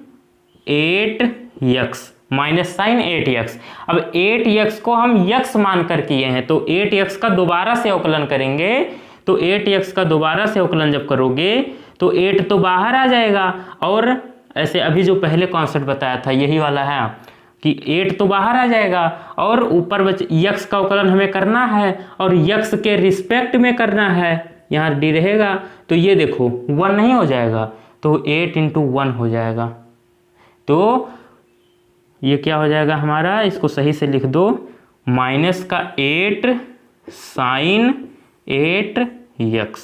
8x, minus sine 8x। अब 8x को हम x मान कर किए हैं, तो 8x का दोबारा से अवकलन करेंगे, तो 8x का दोबारा से अवकलन जब करोगे तो 8 तो बाहर आ जाएगा, और ऐसे अभी जो पहले कॉन्सेप्ट बताया था यही वाला है कि 8 तो बाहर आ जाएगा, और ऊपर यक्स का अवकलन हमें करना है और यक्स के रिस्पेक्ट में करना है, यहाँ डी रहेगा, तो ये देखो 1 नहीं हो जाएगा, तो 8 इंटू 1 हो जाएगा। तो ये क्या हो जाएगा हमारा, इसको सही से लिख दो, माइनस का 8 साइन 8x,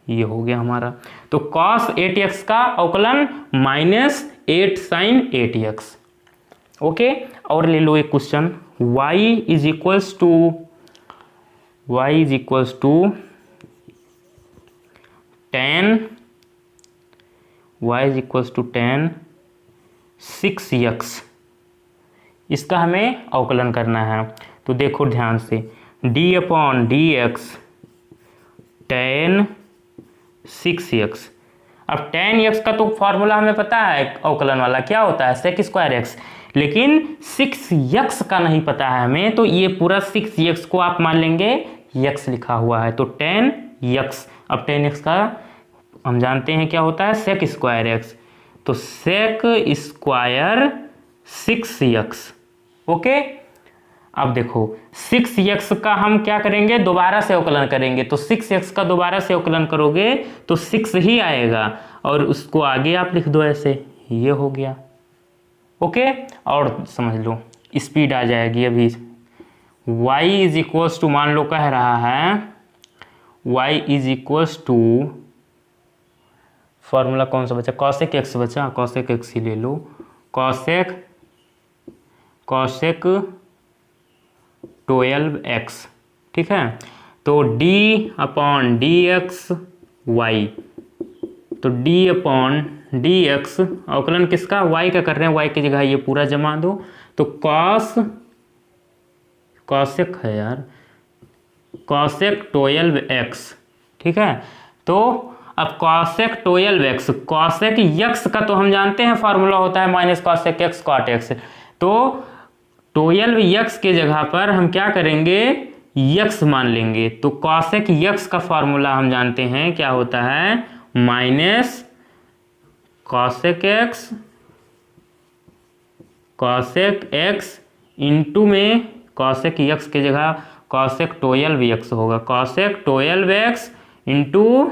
ये हो गया हमारा। तो cos 8x का अवकलन माइनस 8 साइन 8x। ओके, और ले लो एक क्वेश्चन, y is equals to 10 6x, इसका हमें अवकलन करना है। तो देखो ध्यान से, d upon d x 10 6x। अब 10x का तो फॉर्मूला हमें पता है अवकलन वाला क्या होता है, सेक स्क्वायर x, लेकिन 6x का नहीं पता है हमें, तो ये पूरा 6x को आप मान लेंगे x लिखा हुआ है, तो 10x। अब 10x का हम जानते हैं क्या होता है, सेक स्क्वायर x, तो सेक स्क्वायर 6x। ओके, अब देखो 6x का हम क्या करेंगे, दोबारा से अवकलन करेंगे, तो 6x का दोबारा से अवकलन करोगे तो 6 ही आएगा, और उसको आगे आप लिख दो ऐसे, ये हो गया। ओके, और समझ लो स्पीड आ जाएगी अभी। y इज इक्वल्स टू, मान लो कह रहा है y is equals to, formula कौन सा बचा, cosec x बचा, cosec x ही ले लो, कॉसेक 12x, ठीक है। तो d upon d x y, तो d अपॉन डी एक्स अवकलन किसका, y का कर रहे हैं, y की जगह ये पूरा जमा दो, तो कॉसेक है यार, कॉसेक 12x, ठीक है। तो अब कॉसेक 12x, कॉसेक यक्स का तो हम जानते हैं फॉर्मूला होता है minus cosec x cot x, तो 12x के जगह पर हम क्या करेंगे, यक्स मान लेंगे। तो कॉसेक यक्स का फॉर्मूला हम जानते हैं क्या होता है, माइनस कॉसेक एक्स इंटू में कॉसेक यक्स की जगह कॉसेक 12x होगा, cosec 12x into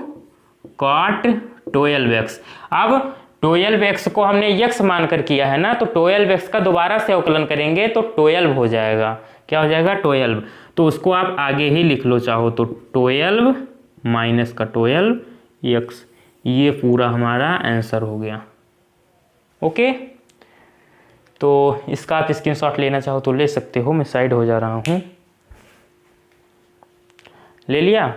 cot 12x। अब 12x को हमने यक्स मानकर किया है ना, तो 12x का दोबारा से अवकलन करेंगे तो 12 हो जाएगा, क्या हो जाएगा 12। तो उसको आप आगे ही लिख लो चाहो तो 12 माइनस का 12x, ये पूरा हमारा आंसर हो गया। ओके, तो इसका आप स्क्रीनशॉट लेना चाहो तो ले सकते हो, मैं साइड हो जा रहा हूँ। ले लिया।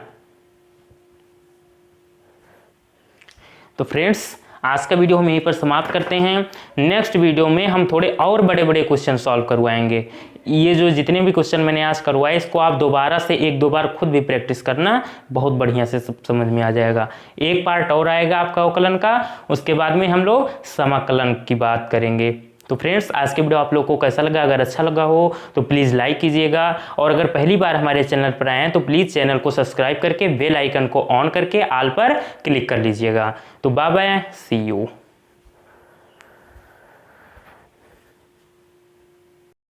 तो फ्रेंड्स, आज का वीडियो हम यहीं पर समाप्त करते हैं। नेक्स्ट वीडियो में हम थोड़े और बड़े बड़े क्वेश्चन सॉल्व करवाएंगे। ये जो जितने भी क्वेश्चन मैंने आज करवाए, इसको आप दोबारा से 1-2 बार खुद भी प्रैक्टिस करना, बहुत बढ़िया से सब समझ में आ जाएगा। एक पार्ट और आएगा आपका अवकलन का, उसके बाद में हम लोग समाकलन की बात करेंगे। तो फ्रेंड्स, आज के वीडियो आप लोगों को कैसा लगा, अगर अच्छा लगा हो तो प्लीज़ लाइक कीजिएगा, और अगर पहली बार हमारे चैनल पर आए हैं तो प्लीज़ चैनल को सब्सक्राइब करके बेल आइकन को ऑन करके ऑल पर क्लिक कर लीजिएगा। तो बाय बाय, सी यू।